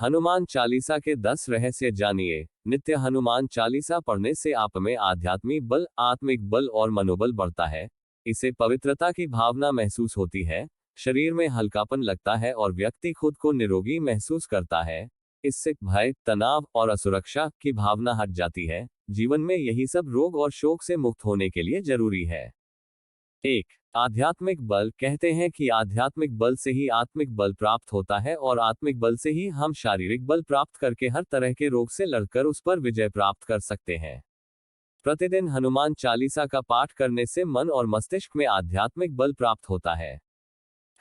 हनुमान चालीसा के 10 रहस्य जानिए। नित्य हनुमान चालीसा पढ़ने से आप में आध्यात्मिक बल, आत्मिक बल और मनोबल बढ़ता है। इससे पवित्रता की भावना महसूस होती है, शरीर में हल्कापन लगता है और व्यक्ति खुद को निरोगी महसूस करता है। इससे भय, तनाव और असुरक्षा की भावना हट जाती है। जीवन में यही सब रोग और शोक से मुक्त होने के लिए जरूरी है। 1. आध्यात्मिक बल। कहते हैं कि आध्यात्मिक बल से ही आत्मिक बल प्राप्त होता है और आत्मिक बल से ही हम शारीरिक बल प्राप्त करके हर तरह के रोग से लड़कर उस पर विजय प्राप्त कर सकते हैं। प्रतिदिन हनुमान चालीसा का पाठ करने से मन और मस्तिष्क में आध्यात्मिक बल प्राप्त होता है।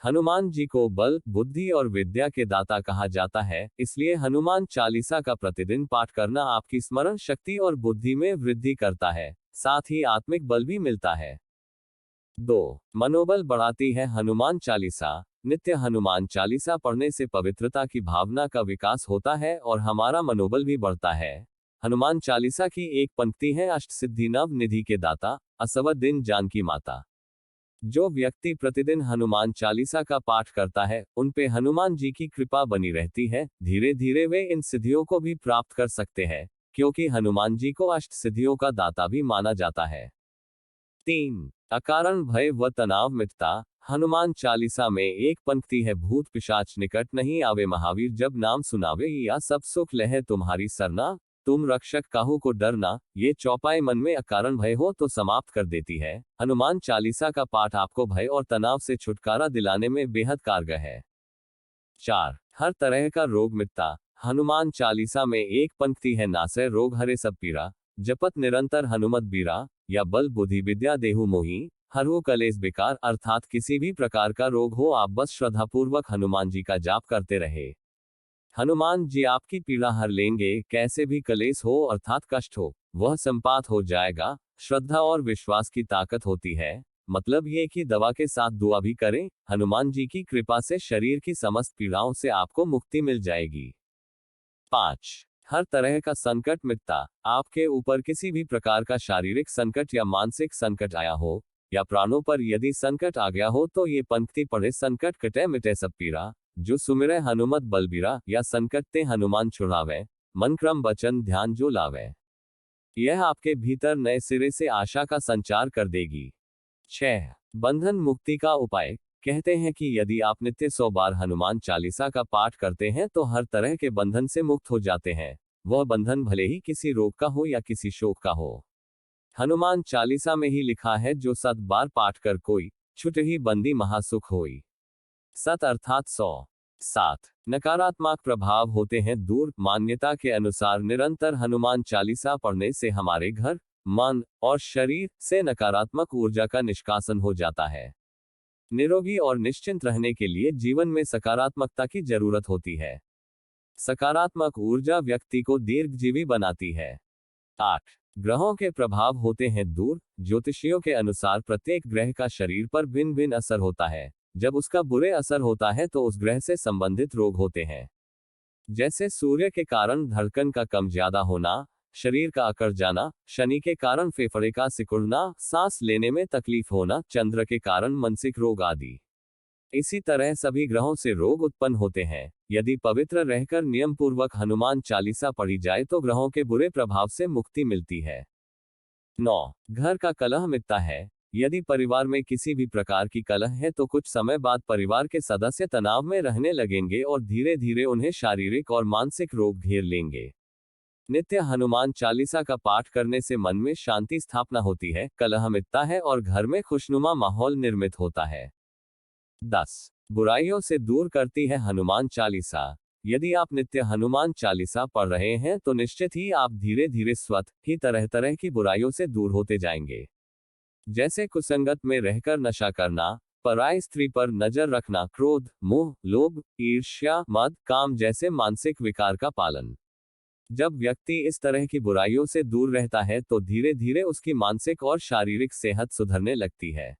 हनुमान जी को बल, बुद्धि और विद्या के दाता कहा जाता है, इसलिए हनुमान चालीसा का प्रतिदिन पाठ करना आपकी स्मरण शक्ति और बुद्धि में वृद्धि करता है, साथ ही आत्मिक बल भी मिलता है। 2. मनोबल बढ़ाती है हनुमान चालीसा। नित्य हनुमान चालीसा पढ़ने से पवित्रता की भावना का विकास होता है और हमारा मनोबल भी बढ़ता है। हनुमान चालीसा की एक पंक्ति है, अष्ट सिद्धि नव निधि के दाता, असवद दिन जानकी माता। जो व्यक्ति प्रतिदिन हनुमान चालीसा का पाठ करता है, उन पे हनुमान जी की कृपा बनी रहती है। धीरे धीरे वे इन सिद्धियों को भी प्राप्त कर सकते हैं, क्योंकि हनुमान जी को अष्ट सिद्धियों का दाता भी माना जाता है। 3. अकारण भय व तनाव मिटता। हनुमान चालीसा में एक पंक्ति है, भूत पिशाच निकट नहीं आवे, महावीर जब नाम सुनावे, या सब सुख लहे तुम्हारी सरना, तुम रक्षक काहू को डरना। ये चौपाई मन में अकारण भय हो तो समाप्त कर देती है। हनुमान चालीसा का पाठ आपको भय और तनाव से छुटकारा दिलाने में बेहद कारगर है। 4. हर तरह का रोग मिटता। हनुमान चालीसा में एक पंक्ति है, नासै रोग हरे सब पीरा, जपत निरंतर हनुमत बीरा, या बल बुद्धि विद्या देहु मोही, हरहु कलेश बेकार। अर्थात किसी भी प्रकार का रोग हो, आप बस श्रद्धापूर्वक हनुमान जी का जाप करते रहे, हनुमान जी आपकी पीड़ा हर लेंगे। कैसे भी कलेश हो अर्थात कष्ट हो, वह संपात हो जाएगा। श्रद्धा और विश्वास की ताकत होती है, मतलब ये कि दवा के साथ दुआ भी करें। हनुमान जी की कृपा से शरीर की समस्त पीड़ाओं से आपको मुक्ति मिल जाएगी। 5. हर तरह का संकट मिटता। आपके ऊपर किसी भी प्रकार का शारीरिक संकट या मानसिक संकट आया हो, या प्राणों पर यदि संकट आ गया हो, तो ये पंक्ति पढ़े, संकट कटे मिटे सब पीरा, जो सुमिरै हनुमत बलबीरा, या संकट ते हनुमान छुड़ावे, मन क्रम वचन ध्यान जो लावे। यह आपके भीतर नए सिरे से आशा का संचार कर देगी। 6. बंधन मुक्ति का उपाय। कहते हैं कि यदि आप नित्य 100 बार हनुमान चालीसा का पाठ करते हैं तो हर तरह के बंधन से मुक्त हो जाते हैं। वह बंधन भले ही किसी रोग का हो या किसी शोक का हो। हनुमान चालीसा में ही लिखा है, जो 7 बार पाठ कर कोई, छुट ही बंदी महासुख होई। 7 अर्थात 100। 7. नकारात्मक प्रभाव होते हैं दूर। मान्यता के अनुसार निरंतर हनुमान चालीसा पढ़ने से हमारे घर, मन और शरीर से नकारात्मक ऊर्जा का निष्कासन हो जाता है। निरोगी और निश्चिंत रहने के लिए जीवन में सकारात्मकता की जरूरत होती है। सकारात्मक ऊर्जा व्यक्ति को दीर्घजीवी बनाती है। 8. ग्रहों के प्रभाव होते हैं दूर। ज्योतिषियों के अनुसार प्रत्येक ग्रह का शरीर पर भिन्न भिन्न असर होता है। जब उसका बुरे असर होता है तो उस ग्रह से संबंधित रोग होते हैं, जैसे सूर्य के कारण धड़कन का कम ज्यादा होना, शरीर का अकड़ जाना, शनि के कारण फेफड़े का सिकुड़ना, सांस लेने में तकलीफ होना, चंद्र के कारण मानसिक रोग आदि। इसी तरह सभी ग्रहों से रोग उत्पन्न होते हैं। यदि पवित्र रहकर नियम पूर्वक हनुमान चालीसा पढ़ी जाए तो ग्रहों के बुरे प्रभाव से मुक्ति मिलती है। 9. घर का कलह मिटता है। यदि परिवार में किसी भी प्रकार की कलह है तो कुछ समय बाद परिवार के सदस्य तनाव में रहने लगेंगे और धीरे धीरे उन्हें शारीरिक और मानसिक रोग घेर लेंगे। नित्य हनुमान चालीसा का पाठ करने से मन में शांति स्थापना होती है, कलह मिटता है और घर में खुशनुमा माहौल निर्मित होता है। 10. बुराइयों से दूर करती है हनुमान चालीसा। यदि आप नित्य हनुमान चालीसा पढ़ रहे हैं तो निश्चित ही आप धीरे धीरे स्वतः ही तरह तरह की बुराइयों से दूर होते जाएंगे, जैसे कुसंगत में रहकर नशा करना, पराई स्त्री पर नजर रखना, क्रोध, मोह, लोभ, ईर्ष्या, मद, काम जैसे मानसिक विकार का पालन। जब व्यक्ति इस तरह की बुराइयों से दूर रहता है तो धीरे धीरे उसकी मानसिक और शारीरिक सेहत सुधरने लगती है।